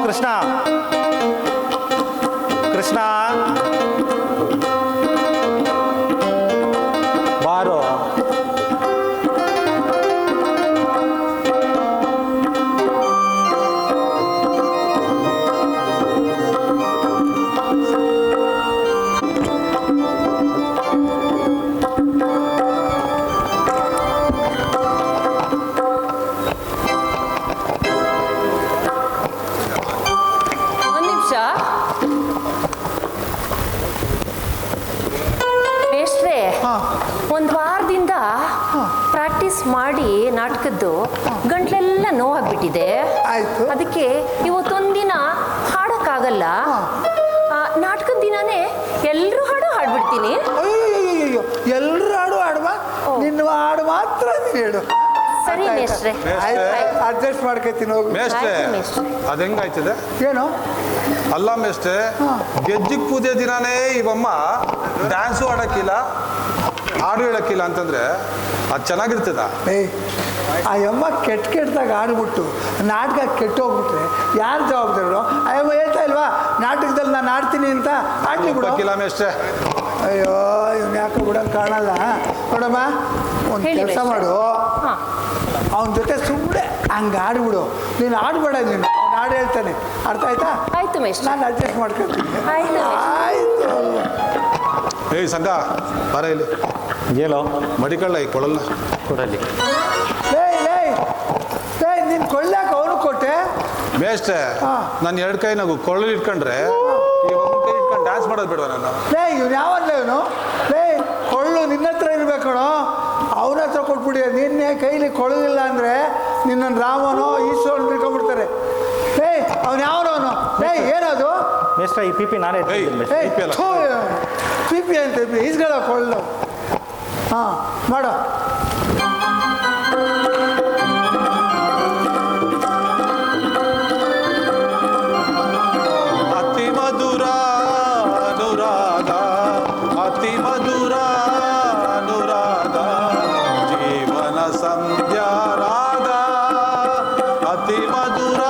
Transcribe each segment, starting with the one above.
ಕೃಷ್ಣ ಕೃಷ್ಣ ಬಾರೋ. ಒಂದು ವಾರದಿಂದ ಪ್ರಾಕ್ಟೀಸ್ ಮಾಡಿ ನಾಟಕದ್ದು ಗಂಟ್ಲೆಲ್ಲ ನೋವಾಗ್ಬಿಟ್ಟಿದೆ. ಅದಕ್ಕೆ ಇವತ್ತೊಂದಿನ ಹಾಡೋಕ್ಕಾಗಲ್ಲ. ನಾಟಕದ ದಿನಾನೇ ಎಲ್ಲರೂ ಹಾಡು ಹಾಡ್ಬಿಡ್ತೀನಿ. ಅಯ್ಯೋ ಎಲ್ಲರೂ ಹಾಡು ಹಾಡುವ, ನಿನ್ನ ಹಾಡು ಮಾತ್ರ ಹೇಳು. ಸರಿ ಮೇಷ್ಟ್ರೆ, ಅಡ್ಜಸ್ಟ್ ಮಾಡ್ಕೊತೀನಿ ಹೋಗಿ. ಮೇಷ್ಟ್ರೆ ಅದು ಹೆಂಗಾಯ್ತದೆ ಏನು? ಅಲ್ಲ ಮೇಷ್ಟ್ರೆ, ಗೆಜ್ಜಿಗೆ ಪೂಜೆ ದಿನಾನೇ ಇವಮ್ಮ ಡ್ಯಾನ್ಸು ಆಡೋಕ್ಕಿಲ್ಲ, ಹಾಡು ಹೇಳೋಕ್ಕಿಲ್ಲ ಅಂತಂದ್ರೆ ಅದು ಚೆನ್ನಾಗಿರ್ತದ? ಆ ಅಮ್ಮ ಕೆಟ್ಟದಾಗ ಆಡ್ಬಿಟ್ಟು ನಾಟಕ ಕೆಟ್ಟೋಗ್ಬಿಟ್ರೆ ಯಾರು ಜವಾಬ್ದಾರು? ಅಯ್ಯಮ್ಮ ಹೇಳ್ತಾ ಇಲ್ವಾ ನಾಟಕದಲ್ಲಿ ನಾನು ಆಡ್ತೀನಿ ಅಂತ, ಆಡ್ಲಿ ಬಿಡೋಕ್ಕಿಲ್ಲ ಮೇಷ್ಟ್ರೆ. ಅಯ್ಯೋ ಇವ್ನು ಯಾಕೆ ಬಿಡೋಕೆ ಕಾಣಲ್ಲ. ನೋಡಮ್ಮ, ಒಂದು ಕೆಲಸ ಮಾಡು, ಅವನ ಜೊತೆ ಸುಮ್ಮನೆ ಹಂಗೆ ಆಡ್ಬಿಡು. ನೀನು ಆಡ್ಬೇಡ, ನೀನು ಅವ್ನು ಹಾಡು ಹೇಳ್ತಾನೆ. ಅರ್ಥ ಆಯ್ತಾ? ಆಯ್ತು ಮೇಷ್ಟ್ರೆ, ನಾನು ಅಡ್ಜಸ್ಟ್ ಮಾಡ್ಕೊಳ್ತೀನಿ. ಆಯ್ತು. ಏಯ್ ಸಂಘ ಬರ ಇಲ್ಲಿ. ಏನೋ ಮಡಿಕಳ್ಳ ಈ ಕೊಡಲ್ಲ ಕೊಡಲಿ. ನೀನು ಕೊಳ್ಳಾಕ ಅವನು ಕೊಟ್ಟೆ ಮೇಷ್ಟ್ರೆ. ನಾನು ಎರಡು ಕೈ ನಾವು ಕೊಳ್ಳಲ್ಲಿ ಇಟ್ಕೊಂಡ್ರೆ ಈ ಒಂದು ಕೈ ಇಟ್ಕೊಂಡು ಡ್ಯಾನ್ಸ್ ಮಾಡೋದು ಬಿಡುವ ನಾನು? ಇವ್ನು ಯಾವಲ್ಲ ಇವನು? ಕೊಳ್ಳು ನಿನ್ನ ಹತ್ರ ಇರ್ಬೇಕಣೋ, ಅವನ ಹತ್ರ ಕೊಟ್ಬಿಡಿ. ನಿನ್ನೆ ಕೈಲಿ ಕೊಳ್ಳಿಲ್ಲ ಅಂದರೆ ನಿನ್ನನ್ನು ರಾಮನೋ ಈಶ್ವರನ್ ತಿಳ್ಕೊಂಡ್ಬಿಡ್ತಾರೆ. ಅವನು ಯಾವನವನು? ಏನದು ಮೇಷ್ಟ್ರ? ಈ ಪಿಪಿ ನಾನೇ ಪಿಪಿ ಅಂತ ಈಸ್ಗಳ ಕೊಳ್ಳು. ಹಾಂ ಮಾಡೋ. ಅತಿ ಮಧುರ ಅನುರಾಗ, ಅತಿ ಮಧುರ ಅನುರಾಗ, ಜೀವನ ಸಂಧ್ಯಾ ರಾಗ, ಅತಿ ಮಧುರ,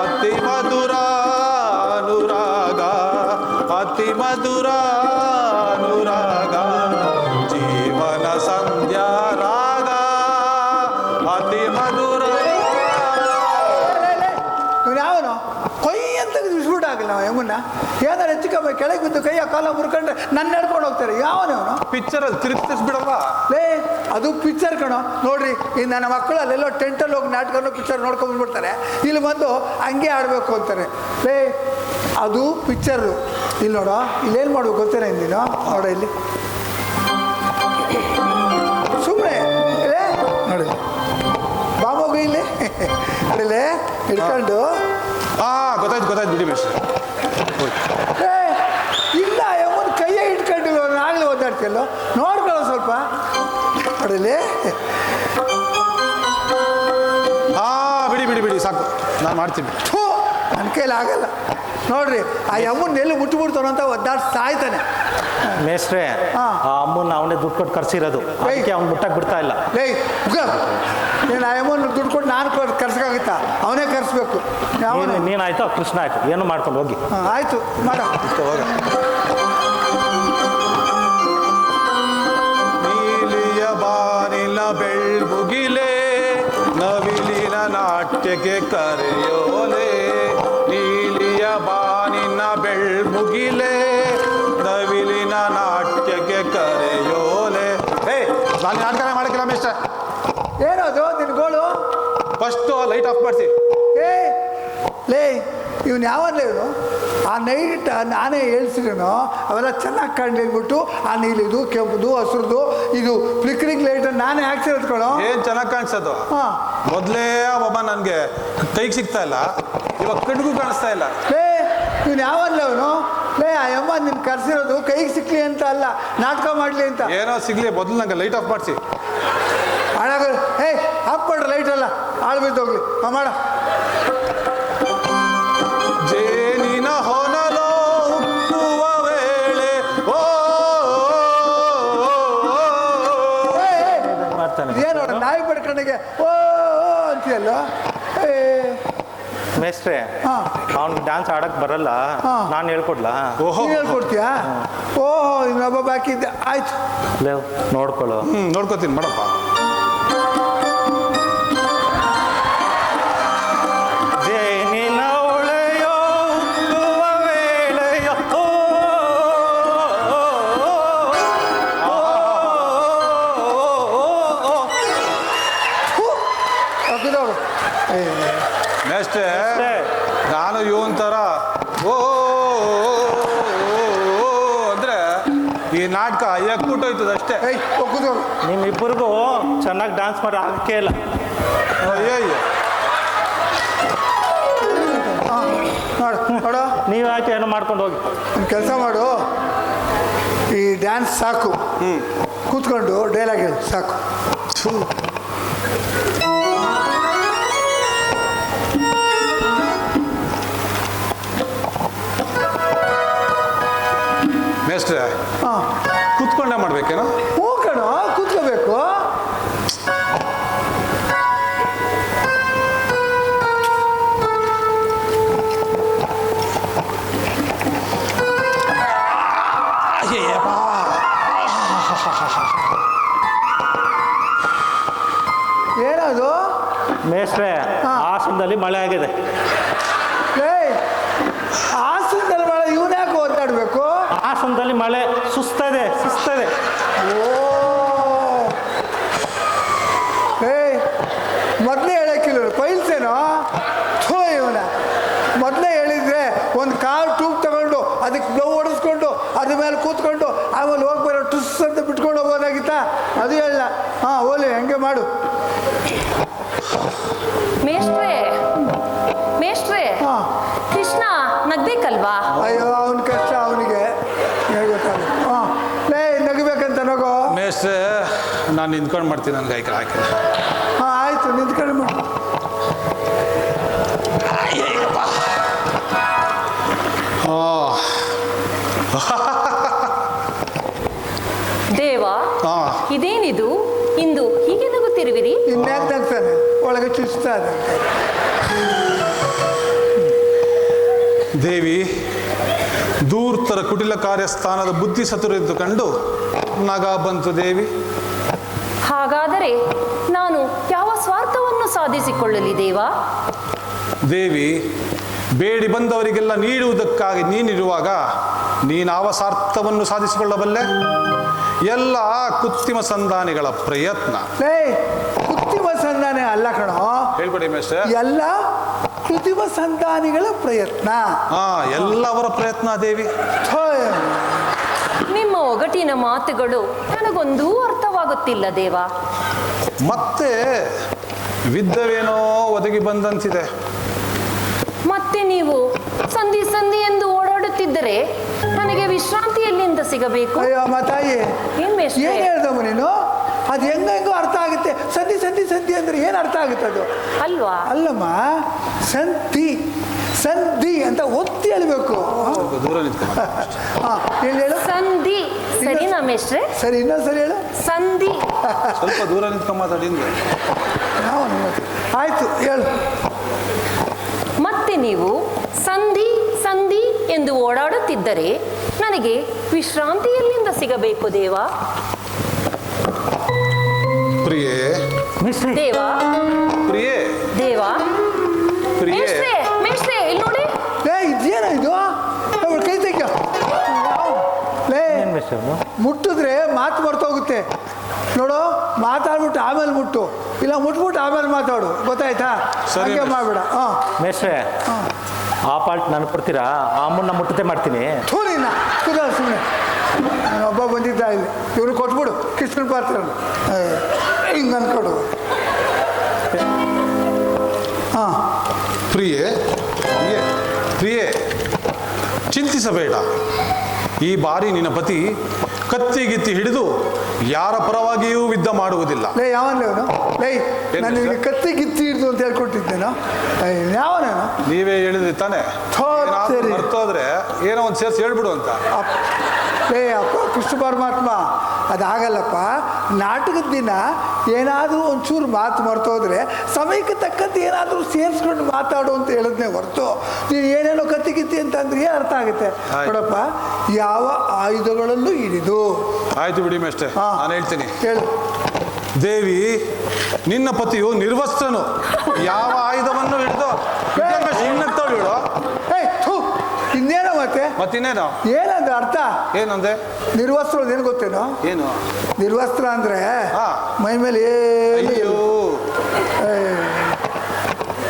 ಅತಿ ಮಧುರ ಅನುರಾಗ, ಅತಿ ಮಧುರ ಅನುರಾಗ, ಜೀವನ ಸಂಧ್ಯಾ ರಾಗ, ಅತಿ ಮಧುರ. ಯಾವನು ಕೊಯ್ ಅಂತ ಬಿಸ್ಬಿಟ್ಟಾಗಲ್ಲ ನಾವು ಯಮುನ್ನ. ಏನಾರು ಹೆಚ್ಚು ಕಮ್ಮಿ ಕೆಳಗೆ ಬಿದ್ದು ಕೈಯ ಕಾಲ ಮುರ್ಕೊಂಡ್ರೆ ನನ್ನ ನಡ್ಕೊಂಡು ಹೋಗ್ತಾರೆ. ಯಾವನವನು? ಪಿಕ್ಚರಲ್ಲಿ ತಿರುಗಿಸ್ಬಿಡಲ್ವಾ? ಅದು ಪಿಕ್ಚರ್ ಕಣೋ. ನೋಡ್ರಿ, ಈ ನನ್ನ ಮಕ್ಕಳು ಅಲ್ಲೆಲ್ಲೋ ಟೆಂಟಲ್ಲಿ ಹೋಗಿ ನಾಟಕನೋ ಪಿಕ್ಚರ್ ನೋಡ್ಕೊಂಡ್ಬಿಡ್ತಾರೆ. ಇಲ್ಲಿ ಬಂದು ಹಂಗೆ ಆಡಬೇಕು ಅಂತಾರೆ. ಅದು ಪಿಕ್ಚರು. ಇಲ್ಲಿ ನೋಡೋ, ಇಲ್ಲೇನು ಮಾಡ್ಬೇಕು ಗೊತ್ತೇನೆ ನೀನು? ನೋಡ ಇಲ್ಲಿ ಸುಮ್ಮನೆ ನೋಡಿ, ಬಾಮೋಗು ಇಲ್ಲಿ ಅಡಿಲೆ ಹಿಡ್ಕೊಂಡು. ಗೊತ್ತಾಯ್ತು ಬಿಡಿ ಮೇಷ್ಟ್ರೆ. ಇಲ್ಲ ಯಮ್ಮನ ಕೈಯೇ ಇಟ್ಕೊಂಡಿಲ್ಲ, ಆಗಲೇ ಓದಾಡ್ತಿಯಲ್ಲೋ, ನೋಡ್ಕೊಳ್ಳೋ ಸ್ವಲ್ಪ. ನೋಡಿಲಿ, ಬಿಡಿ ಸಾಕು, ನಾನು ಮಾಡ್ತೀನಿ. ನನ್ನ ಕೈಲಿ ಆಗಲ್ಲ. ನೋಡ್ರಿ, ಆ ಯಮ್ಮನ ಎಲ್ಲಿ ಮುಟ್ಬಿಡ್ತಾನೋ ಅಂತ ಒದ್ದಾಡಿ ಸಾಯ್ತಾನೆ. ಮೇಷ್ಟ್ರೆ, ಆ ಅಮ್ಮನ ಅವನೇ ದುಡ್ಡು ಕೊಟ್ಟು ಕರ್ಸಿರೋದು, ಅದಕ್ಕೆ ಅವ್ನು ಮುಟ್ಟಕ್ಕೆ ಬಿಡ್ತಾ ಇಲ್ಲ. ನೀನು ಆ ಅಮ್ಮನ ದುಡ್ಡು ಕೊಟ್ಟು ನಾನು ಕರ್ಸಕ್ಕಾಗುತ್ತಾ? ಅವನೇ ಕರ್ಸ್ಬೇಕು. ನೀನಾಯ್ತು, ಕೃಷ್ಣ ಆಯ್ತು, ಏನು ಮಾಡ್ಕೊಂಡು ಹೋಗಿ. ಆಯ್ತು, ಮಾಡ. ನೀಲಿಯ ಬಾನಿನ ಬೆಳ್ಬುಗಿಲೆ, ನವಿಲಿನ ನಾಟ್ಯಕ್ಕೆ ಕರೆಯೋಲೆ. ನೀಲಿಯ ಬಾನಿನ ಬೆಳ್ಬುಗಿಲೆ, ನವಿಲಿನ ನಾಟ್ಯಕ್ಕೆ ಕರೆಯೋಲೆ. ನಾನು ನಾಟಕ ಮಾಡಕ್ಕಿಲ್ಲ ಮೇಷ್ಟ್ರೆ. ಏನದು ನಿನ್ನ ಗೋಳು? ಫಸ್ಟು ಲೈಟ್ ಆಫ್ ಮಾಡಿಸಿ. ಇವನು ಯಾವಲ್ಲ ಇವನು? ಆ ನೈಟ್ ನಾನೇ ಹೇಳ್ಸಿದನು ಅವೆಲ್ಲ ಚೆನ್ನಾಗಿ ಕಂಡಿದ್ಬಿಟ್ಟು ಆ ನೀಲಿದು, ಕೆಂಪುದು, ಹಸಿರುದು, ಇದು ಫ್ಲಿಕರಿಂಗ್ ಲೈಟ್ ನಾನೇ ಹಾಕ್ಸಿರೋದು ಕಣೋ. ಏನು ಚೆನ್ನಾಗಿ ಕಾಣಿಸೋದು. ಮೊದಲೇ ಒಬ್ಬ ನನಗೆ ಕೈಗೆ ಸಿಗ್ತಾ ಇಲ್ಲ, ಇವಾಗ ಕಣ್ಗೂ ಕಾಣಿಸ್ತಾ ಇಲ್ಲ. ಇವನು ಯಾವಲ್ಲ ಅವನು? ಆ ಅಮ್ಮ ನಿನ್ನ ಕರ್ಸಿರೋದು ಕೈಗೆ ಸಿಕ್ಲಿ ಅಂತ ಅಲ್ಲ, ನಾಟಕ ಮಾಡಲಿ ಅಂತ. ಏನೋ ಸಿಗ್ಲಿ, ಮೊದಲು ನಂಗೆ ಲೈಟ್ ಆಫ್ ಮಾಡಿಸಿ. ಹಾಳಾಗ ಆಫ್ ಮಾಡ್ರಿ ಲೈಟ್ ಎಲ್ಲ, ಹಾಳು ಬಿದ್ದೋಗ್ಲಿ. ಮಾಡ. ಜೇನಿನ ಹೊನಲೋ ಉಕ್ಕುವ ವೇಳೆ, ಮಾಡ್ತಾನೆ. ಏನೋಡ ನಾಯಿ ಪಡ್ಕಣಿಗೆ ಓ ಅಂತೀಯಲ್ಲ. ಮೇಸ್ಟ್ರೆ ಹಾ. ಅವ್ನಿಗೆ ಡ್ಯಾನ್ಸ್ ಆಡಕ್ ಬರಲ್ಲ, ಹಾ. ನಾನು ಹೇಳ್ಕೊಡ್ಲಾ? ಓಹೋ ನೀನ್ ಹೇಳ್ಕೊಡ್ತೀಯಾ? ಓಹೋ ಇನ್ನೊಬ್ಬ ಬಾಕಿ ಇದ್ದ, ಆಯ್ತು. ಲೇವ್ ನೋಡ್ಕೊಳ್ಳೋ. ನೋಡ್ಕೋತೀನಿ ಮಾಡಪ್ಪ. ಜೇನಿನ ಒಳೆಯೋ ಉಕ್ಕುವ ವೇಳೆಯೋ ಹಾಕಿದವರು ಮೇಸ್ಟ್ರೆ ನಾನು ಇವನ್ ಥರ ಓ ಅಂದರೆ ಈ ನಾಟಕ ಎಕ್ಕುಟ್ಟೋಯ್ತದ ಅಷ್ಟೇ. ಏಯ್ ಒಕ್ಕುದವರು ನಿಮ್ಮಿಬ್ಬರಿಗೂ ಚೆನ್ನಾಗಿ ಡ್ಯಾನ್ಸ್ ಮಾಡಿ ಆಗಕ್ಕೆ ಇಲ್ಲ. ಅಯ್ಯಯ್ಯ ನೋಡು ನೋಡು, ನೀವು ಯಾಕೆ ಏನೋ ಮಾಡ್ಕೊಂಡು ಹೋಗಿ. ಒಂದು ಕೆಲಸ ಮಾಡು, ಈ ಡ್ಯಾನ್ಸ್ ಸಾಕು, ಕೂತ್ಕೊಂಡು ಡೈಲಾಗ್ ಹೇಳು ಸಾಕು. ಮೇಸ್ಟ್ರೆ ಹಾಂ ಕೂತ್ಕೊಂಡೇ ಮಾಡ್ಬೇಕೇನೋ? ಹ್ಞೂ ಕಣೋ, ಕೂತ್ಕೋಬೇಕು. ಏನದು? ಮೇಸ್ಟ್ರೆ ಹಾ. ಹಾಸನದಲ್ಲಿ ಮಳೆ ಆಗಿದೆ. ಏಯ್ ಹಾಸನದಲ್ಲಿ ಮಳೆ, ಇವನು ಯಾಕೆ ಓದಾಡಬೇಕು? ಹಾಸನದಲ್ಲಿ ಮಳೆ ಸುಸ್ತದೆ. ಓ ಏಯ್ ಮೊದಲೇ ಹೇಳಕ್ಕಿಲ್ಲ, ಪೈಲ್ಸೇನೋ ಥೋ ಇವನ. ಮೊದಲೇ ಹೇಳಿದ್ರೆ ಒಂದು ಕಾರ್ ಟ್ಯೂಬ್ ತಗೊಂಡು ಅದಕ್ಕೆ ಬ್ಲೌ ಹೊಡೆಸ್ಕೊಂಡು ಅದ್ರ ಮೇಲೆ ಕೂತ್ಕೊಂಡು ಆಮೇಲೆ ಹೋಗಿ ಬರೋ ಟುಸ್ ಅಂತ ಬಿಟ್ಕೊಂಡು ಹೋಗೋದಾಗಿತ್ತಾ? ಅದು ಹೇಳ. ಹಾಂ ಓಲಿ ಹಂಗೆ ಮಾಡು. ಮೇಷ್ಟ್ರೆ ಹಾ. ಕೃಷ್ಣ ನಗ್ಬೇಕಲ್ವಾ? ಅಯ್ಯೋ ಅವನ ಕಷ್ಟ ಅವನಿಗೆ ಗೊತ್ತಾಗ. ಹಾಂ ಲೇ ನಗಬೇಕಂತ ನಗೋ. ಮೇಸ್ಟ್ರೆ ನಾನು ನಿಂತ್ಕೊಂಡು ಮಾಡ್ತೀನಿ, ನನ್ನ ಕೈ ಹಾಕಿ. ಹಾಂ ಆಯಿತು, ನಿಂತ್ಕೊಂಡು ಮಾಡು. ದೇವ, ಹಾ. ಇದೇನಿದು ಇಂದು ಹೀಗೆ ನಗುತ್ತಿರುವಿರಿ? ಇನ್ಯಾಕೆ ನಗ್ತಾನೆ, ಒಳಗೆ ಚುಚ್ತಾ ಇದೆ. ದೇವಿ ದೂರ್ತರ ಕುಟಿಲ ಕಾರ್ಯಸ್ಥಾನದ ಬುದ್ಧಿ ಸತುರಿದ್ದು ಕಂಡು ನಗ ಬಂತು ದೇವಿ. ಹಾಗಾದರೆ ನಾನು ಯಾವ ಸ್ವಾರ್ಥವನ್ನು ಸಾಧಿಸಿಕೊಳ್ಳಲಿ ದೇವ? ದೇವಿ ಬೇಡಿ ಬಂದವರಿಗೆಲ್ಲ ನೀಡುವುದಕ್ಕಾಗಿ ನೀನಿರುವಾಗ ನೀನಾವ ಸ್ವಾರ್ಥವನ್ನು ಸಾಧಿಸಿಕೊಳ್ಳಬಲ್ಲೆ? ಎಲ್ಲ ಕೃತ್ರಿಮ ಸಂಧಾನಿಗಳ ಪ್ರಯತ್ನ. ಲೇ ಕೃತ್ರಿಮ ಸಂಧಾನ ಅಲ್ಲ ಕಣೋ, ಹೇಳ್ಕೊಡಿ ಮೇಸ್ಟ್ರೆ. ಎಲ್ಲ ಕೃತ್ರಿಮ ಸಂಧಾನಿಗಳ ಪ್ರಯತ್ನ. ಎಲ್ಲವರ ಪ್ರಯತ್ನ ದೇವಿ. ಥೋ, ನಿಮ್ಮ ಒಗಟಿನ ಮಾತುಗಳು ನನಗೊಂದೂ ಅರ್ಥವಾಗುತ್ತಿಲ್ಲ ದೇವ. ಮತ್ತೆ ವಿದ್ಯವೇನೋ ಒದಗಿ ಬಂದಂತಿದೆ. ಮತ್ತೆ ನೀವು ಸಂಧಿ ಎಂದು ಓಡಾಡುತ್ತಿದ್ದರೆ ನನಗೆ ವಿಶ್ರಾಂತಿ ಎಲ್ಲಿಂದ ಸಿಗಬೇಕು? ಅಯ್ಯೋ ಅಮ್ಮ ತಾಯಿ, ಏನ್ ಮೇಷ್ಟ್ರೆ? ಏನು ಹೇಳ್ದಮ್ಮ ನೀನು? ಅದು ಹೆಂಗೋ ಅರ್ಥ ಆಗುತ್ತೆ. ಸಂಧಿ ಅಂದ್ರೆ ಏನು ಅರ್ಥ ಆಗುತ್ತೆ ಅದು? ಅಲ್ವಾ? ಅಲ್ಲಮ್ಮ, ಸಂಧಿ ಅಂತ ಒತ್ತಿ ಹೇಳ್ಬೇಕು. ದೂರ ನಿಂತ್ಕೊಂಡು ಹಾಂ ಹೇಳು. ಸಂಧಿ ಸರಿನಾ ಮೇಷ್ಟ್ರೆ? ಸರಿ, ಇನ್ನೊಂದು ಸರಿ ಹೇಳು. ಸಂಧಿ. ಸ್ವಲ್ಪ ದೂರ ನಿಂತ್ಕೊಂಡು ಮಾತಾಡಿ. ಆಯ್ತು ಹೇಳು. ಮತ್ತೆ ನೀವು ಸಂಧಿ ಎಂದು ಓಡಾಡುತ್ತಿದ್ದರೆ ನನಗೆ ವಿಶ್ರಾಂತಿ ಎಲ್ಲಿಂದ ಸಿಗಬೇಕು ದೇವ? ಪ್ರಿಯೇ ಮೇಸ್ಟ್ರೆ ದೇವ, ಪ್ರಿಯೇ ದೇವ. ಪ್ರಿಯೇ ಮೇಷ್ಟ್ರೆ ಇಲ್ಲಿ ನೋಡಿ. ಲೇ ಇದೇನ ಇದು? ಅವ್ಳು ಕೈ ತೆಗ್ಯ. ಲೇ ಏನು ಮೇಸ್ಟ್ರೆ ಅವ್ನು? ಮುಟ್ಟಿದ್ರೆ ಮಾತು ಬರ್ತೋಗುತ್ತೆ ನೋಡು. ಮಾತಾಡ್ಬಿಟ್ಟು ಆಮೇಲೆ ಮುಟ್ಟು, ಇಲ್ಲ ಮುಟ್ಬಿಟ್ಟು ಆಮೇಲೆ ಮಾತಾಡು, ಗೊತ್ತಾಯ್ತಾ? ಸರಿ ಹಂಗೆ ಮಾಡ್ಬೇಡ. ಹಾಂ ಮೇಸ್ಟ್ರೆ ಆ ಪಾಲ್ಟ್ ನಾನು ಕೊಡ್ತೀರಾ? ಆ ಅಮ್ಮನ್ನ ಮುಟ್ಟತೆ ಮಾಡ್ತೀನಿ. ಥೂರಿನ ಕುದ ಸುಮ್ಮನೆ. ಒಬ್ಬ ಬಂದಿದ್ದ ಇಲ್ಲಿ, ಇವ್ರು ಕೊಟ್ಬಿಡು ಕೃಷ್ಣನ ಪಾತ್ರ ಹಿಂಗೆ ಅಂದ್ಕೊಡು. ಹಾಂ ಪ್ರಿಯೇ ಪ್ರಿಯೇ ಪ್ರಿಯೇ ಚಿಂತಿಸಬೇಡ. ಈ ಬಾರಿ ನಿನ್ನ ಪತಿ ಕತ್ತಿಗಿತ್ತಿ ಹಿಡಿದು ಯಾರ ಪರವಾಗಿಯೂ ಯುದ್ಧ ಮಾಡುವುದಿಲ್ಲ. ಲೇ ಯಾವನ್ಲೇ ಅವನು? ಲೈ ನಾನು ನಿನಗೆ ಕತ್ತಿ ಗಿತ್ತಿ ಹಿಡ್ದು ಅಂತ ಹೇಳ್ಕೊಟ್ಟಿದ್ದೇನೋ. ಯಾವನೇನು? ನೀವೇ ಹೇಳಿದ್ರಿ ತಾನೆ, ಸರಿ. ಮರ್ತೋದ್ರೆ ಏನೋ ಒಂದು ಸೇರಿಸಿ ಹೇಳ್ಬಿಡು ಅಂತ. ಲೇ ಅಪ್ಪ ಕೃಷ್ಣ ಪರಮಾತ್ಮ, ಅದಾಗಲ್ಲಪ್ಪ. ನಾಟಕದ ದಿನ ಏನಾದರೂ ಒಂಚೂರು ಮಾತು ಮರ್ತೋದ್ರೆ ಸಮಯಕ್ಕೆ ತಕ್ಕಂತೆ ಏನಾದರೂ ಸೇರಿಸ್ಕೊಂಡು ಮಾತಾಡು ಅಂತ ಹೇಳಿದ್ನೇ ಹೊರತು ನೀನು ಏನೇನೋ ಕತ್ತಿ ಅಂತಂದ್ರೆ ಏನು ಅರ್ಥ ಆಗುತ್ತೆ ನೋಡಪ್ಪ. ಯಾವ ಆಯುಧಗಳಲ್ಲೂ ಹಿಡಿದು. ಆಯ್ತು ಬಿಡಿ ಮೇಷ್ಟ್ರೆ, ನಾನು ಹೇಳ್ತೀನಿ. ಹೇಳು. ದೇವಿ, ನಿನ್ನ ಪತಿಯು ನಿರ್ವಸ್ತ್ರನು, ಯಾವ ಆಯುಧವನ್ನು ಹಿಡಿದು ಇನ್ನತ್ತವಳು ಹೇಳು. ಇನ್ನೇನೋ ಮತ್ತಿನ್ನೇನು ಏನಂದ್ರೆ ಅರ್ಥ ಏನಂದೆ? ನಿರ್ವಸ್ತ್ರ ಏನು ಗೊತ್ತೇನೋ? ಏನು ನಿರ್ವಸ್ತ್ರ ಅಂದ್ರೆ ಮೈ ಮೇಲೆ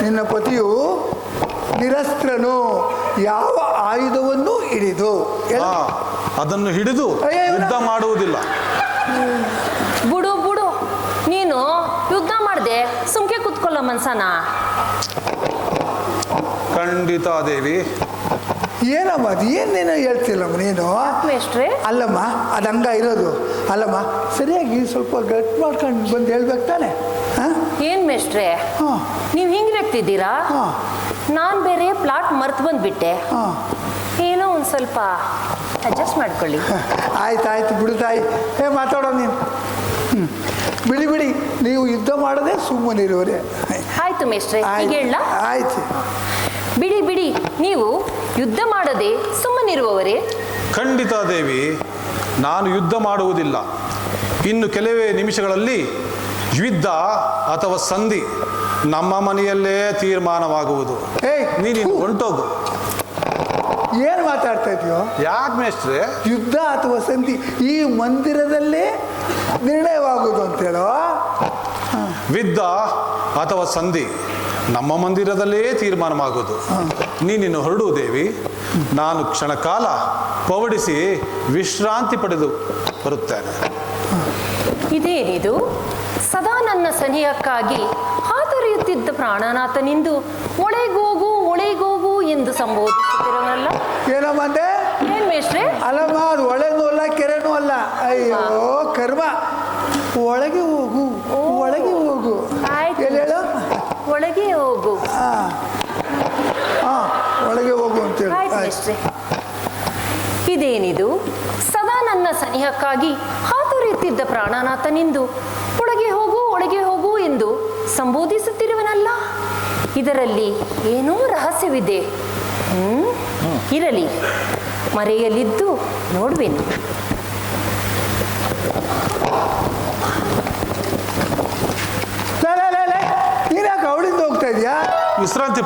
ನಿನ್ನ ಪತಿಯು ನಿರಸ್ತ್ರನು, ಯಾವ ಆಯುಧವನ್ನು ಹಿಡಿದು. ಅದನ್ನು ಹಿಡಿದು ಯುದ್ಧ ಮಾಡುವುದಿಲ್ಲ. ಬುಡು ಬುಡು, ನೀನು ಯುದ್ಧ ಮಾಡ್ದೆ ಸುಮ್ಕೆ ಕುತ್ಕೊಳ್ಳೋ ಮನ್ಸನ. ಖಂಡಿತ ದೇವಿ. ಏನಮ್ಮ ಅದು ಏನೇನೋ ಹೇಳ್ತಿಲ್ಲಮ್ಮ ನೀನು. ಮೇಷ್ಟ್ರೆ, ಅಲ್ಲಮ್ಮ ಅದು ಹಂಗ ಇರೋದು. ಅಲ್ಲಮ್ಮ ಸರಿಯಾಗಿ ಸ್ವಲ್ಪ ಗಟ್ ಮಾಡ್ಕೊಂಡು ಬಂದು ಹೇಳ್ಬೇಕು ತಾನೆ. ಏನ್ ಮೇಷ್ಟ್ರೆ ನೀವು ಹಿಂಗೆ ಇರ್ತಿದ್ದೀರಾ? ನಾನು ಬೇರೆ ಪ್ಲಾಟ್ ಮರ್ತು ಬಂದ್ಬಿಟ್ಟೆ. ಏನೋ ಒಂದು ಸ್ವಲ್ಪ ಅಡ್ಜಸ್ಟ್ ಮಾಡ್ಕೊಳ್ಳಿ. ಆಯ್ತು ಬಿಡುತ್ತಾಯಿ. ಮಾತಾಡೋ ನೀನು. ಬಿಡಿ ಬಿಡಿ, ನೀವು ಯುದ್ಧ ಮಾಡದೆ ಸುಮ್ಮನಿರೋರೆ. ಆಯ್ತು ಮೇಷ್ಟ್ರೆ, ಈಗ ಹೇಳ. ಆಯ್ತು ಬಿಡಿ ಬಿಡಿ, ನೀವು ಯುದ್ಧ ಮಾಡದೆ ಸುಮ್ಮನಿರುವವರೇ? ಖಂಡಿತ ದೇವಿ, ನಾನು ಯುದ್ಧ ಮಾಡುವುದಿಲ್ಲ. ಇನ್ನು ಕೆಲವೇ ನಿಮಿಷಗಳಲ್ಲಿ ಯುದ್ಧ ಅಥವಾ ಸಂಧಿ ನಮ್ಮ ಮನೆಯಲ್ಲೇ ತೀರ್ಮಾನವಾಗುವುದು. ನೀನು ಹೊಂಟೋಗು. ಏನು ಮಾತಾಡ್ತಾ ಇದೆಯೋ? ಯಾಕೆ ಮೇಷ್ಟ್ರೆ? ಯುದ್ಧ ಅಥವಾ ಸಂಧಿ ಈ ಮಂದಿರದಲ್ಲೇ ನಿರ್ಣಯವಾಗುವುದು ಅಂತೇಳೋ? ಯುದ್ಧ ಅಥವಾ ಸಂಧಿ ನಮ್ಮ ಮಂದಿರದಲ್ಲೇ ತೀರ್ಮಾನವಾಗುವುದು. ನೀನಿನ್ನು ಹೊರಡು ದೇವಿ. ನಾನು ಕ್ಷಣಕಾಲ ಪವಡಿಸಿ ವಿಶ್ರಾಂತಿ ಪಡೆದು ಬರುತ್ತೇನೆ. ಇದೇನಿದು? ಸದಾ ನನ್ನ ಸನಿಹಕ್ಕಾಗಿ ಹಾತೊರೆಯುತ್ತಿದ್ದ ಪ್ರಾಣನಾಥನಿಂದು ಒಳೆಗೋಗು ಒಳೆಗೋಗು ಎಂದು ಸಂಬೋಧಿಸುತ್ತಿರವಲ್ಲ. ಏನಮ್ಮಂದೆ? ಏನ್ ಮೇಷ್ಟ್ರೆ? ಅಲ್ಲಮ್ಮ, ಅದು ಒಳೆನೂ ಅಲ್ಲ ಕೆರೆನೂ ಅಲ್ಲ. ಅಯ್ಯೋ ಕರ್ಮ. ಒಳಗೆ ಹೋಗು, ಒಳಗೆ ಹೋಗು. ಆಯ್ತು, ಹೇಳು. ಒಳಗೆ ಹೋಗು. ಒಳಗೆ ಹೋಗು ಅಂತೇಳಿ. ಆಯ್ತು ಮೇಷ್ಟ್ರೆ. ಇದೇನಿದು? ಸದಾ ನನ್ನ ಸನಿಹಕ್ಕಾಗಿ ಹಾತೊರೆಯುತ್ತಿದ್ದ ಪ್ರಾಣನಾಥನಿಂದು ಒಳಗೆ ಹೋಗು ಎಂದು ಸಂಬೋಧಿಸುತ್ತಿರುವನಲ್ಲ. ಇದರಲ್ಲಿ ಏನೋ ರಹಸ್ಯವಿದೆ. ಇರಲಿ, ಮರೆಯಲಿದ್ದು ನೋಡುವೆನು. ನೀನ್ಯಾಕೆ ಅವಳಿಂದ ಹೋಗ್ತಾ ಇದೀಯಾ? ವಿಶ್ರಾಂತಿ